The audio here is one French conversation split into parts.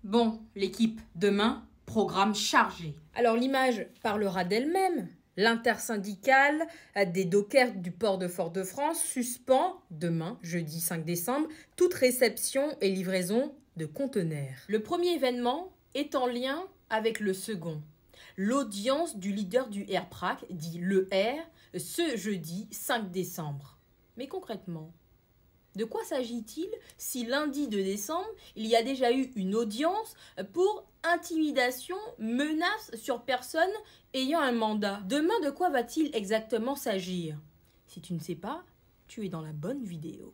Bon, l'équipe, demain, programme chargé. Alors l'image parlera d'elle-même. L'intersyndicale des dockers du port de Fort-de-France suspend demain, jeudi 5 décembre, toute réception et livraison de conteneurs. Le premier événement est en lien avec le second. L'audience du leader du RPRAC, dit le R, ce jeudi 5 décembre. Mais concrètement, de quoi s'agit-il si lundi 2 décembre, il y a déjà eu une audience pour intimidation, menace sur personne ayant un mandat? Demain, de quoi va-t-il exactement s'agir? Si tu ne sais pas, tu es dans la bonne vidéo.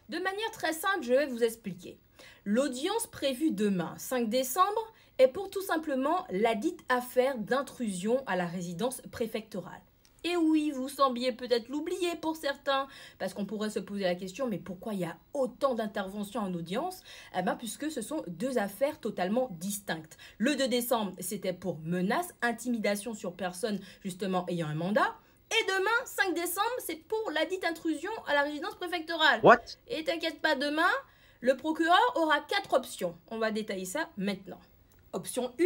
De manière très simple, je vais vous expliquer. L'audience prévue demain, 5 décembre, est pour tout simplement la dite affaire d'intrusion à la résidence préfectorale. Et oui, vous sembliez peut-être l'oublier pour certains, parce qu'on pourrait se poser la question, mais pourquoi il y a autant d'interventions en audience? Eh bien, puisque ce sont deux affaires totalement distinctes. Le 2 décembre, c'était pour menace, intimidation sur personne, justement, ayant un mandat. Et demain, 5 décembre, c'est pour la dite intrusion à la résidence préfectorale. What? Et t'inquiète pas, demain, le procureur aura 4 options. On va détailler ça maintenant. Option 1.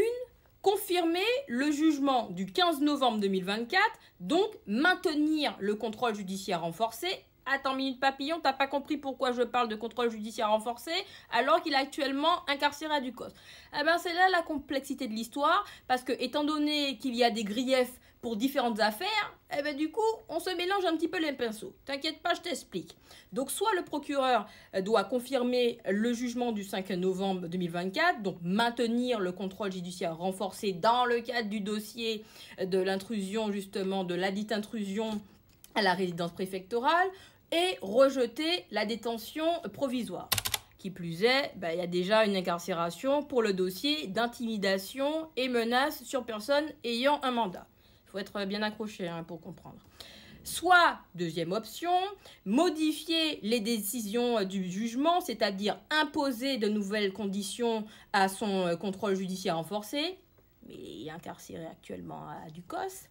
Confirmer le jugement du 15 novembre 2024, donc maintenir le contrôle judiciaire renforcé. Attends, minute papillon, t'as pas compris pourquoi je parle de contrôle judiciaire renforcé alors qu'il est actuellement incarcéré à Ducos. Eh bien, c'est là la complexité de l'histoire, parce que étant donné qu'il y a des griefs pour différentes affaires, eh bien, du coup, on se mélange un petit peu les pinceaux. T'inquiète pas, je t'explique. Donc, soit le procureur doit confirmer le jugement du 5 novembre 2024, donc maintenir le contrôle judiciaire renforcé dans le cadre du dossier de l'intrusion, justement, de la dite intrusion à la résidence préfectorale, et rejeter la détention provisoire. Qui plus est, il y a déjà une incarcération pour le dossier d'intimidation et menace sur personne ayant un mandat. Il faut être bien accroché pour comprendre. Soit, deuxième option, modifier les décisions du jugement, c'est-à-dire imposer de nouvelles conditions à son contrôle judiciaire renforcé, mais il est incarcéré actuellement à Ducos.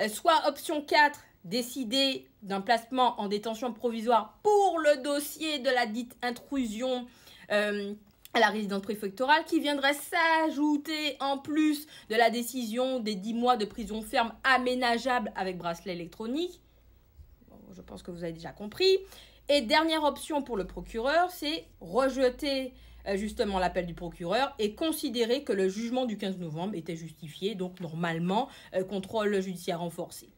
Soit option 4, décider d'un placement en détention provisoire pour le dossier de la dite intrusion à la résidence préfectorale, qui viendrait s'ajouter en plus de la décision des 10 mois de prison ferme aménageable avec bracelet électronique. Bon, je pense que vous avez déjà compris. Et dernière option pour le procureur, c'est rejeter justement l'appel du procureur et considérer que le jugement du 15 novembre était justifié, donc normalement contrôle judiciaire renforcé.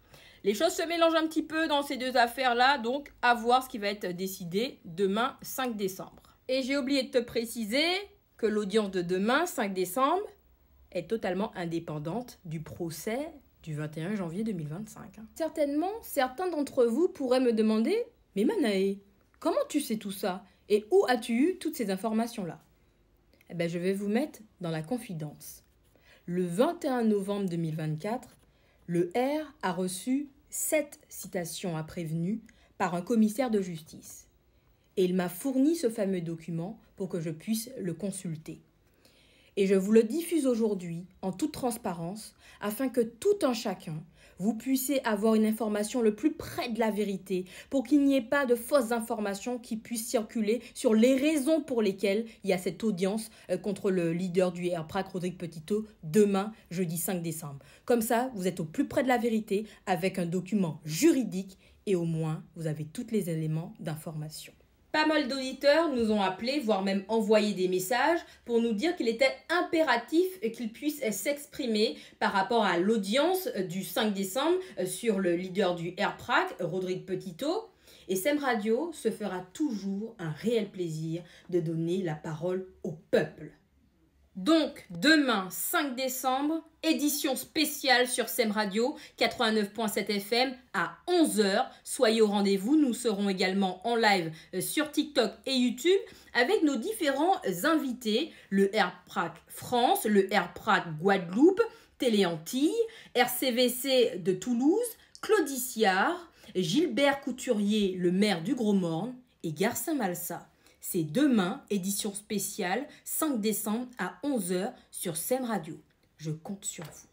Les choses se mélangent un petit peu dans ces deux affaires-là, donc à voir ce qui va être décidé demain 5 décembre. Et j'ai oublié de te préciser que l'audience de demain 5 décembre est totalement indépendante du procès du 21 janvier 2025. Certainement, certains d'entre vous pourraient me demander « Mais Manaé, comment tu sais tout ça? Et où as-tu eu toutes ces informations-là » Eh bien, je vais vous mettre dans la confidence. Le 21 novembre 2024, le R a reçu 7 citations à prévenus par un commissaire de justice. Et il m'a fourni ce fameux document pour que je puisse le consulter. Et je vous le diffuse aujourd'hui en toute transparence afin que tout un chacun, vous puissiez avoir une information le plus près de la vérité pour qu'il n'y ait pas de fausses informations qui puissent circuler sur les raisons pour lesquelles il y a cette audience contre le leader du RPRAC, Rodrigue Petitot, demain, jeudi 5 décembre. Comme ça, vous êtes au plus près de la vérité avec un document juridique et au moins, vous avez tous les éléments d'information. Pas mal d'auditeurs nous ont appelés, voire même envoyé des messages pour nous dire qu'il était impératif qu'ils puissent s'exprimer par rapport à l'audience du 5 décembre sur le leader du RPRAC, Rodrigue Petitot. Et SEM Radio se fera toujours un réel plaisir de donner la parole au peuple. Donc, demain, 5 décembre, édition spéciale sur SEM Radio, 89.7 FM à 11h. Soyez au rendez-vous, nous serons également en live sur TikTok et YouTube avec nos différents invités, le RPRAC France, le RPRAC Guadeloupe, Télé Antilles, RCVC de Toulouse, Claudie Siard, Gilbert Couturier, le maire du Gros-Morne et Garcin Malsa. C'est demain, édition spéciale, 5 décembre à 11h sur SEM Radio. Je compte sur vous.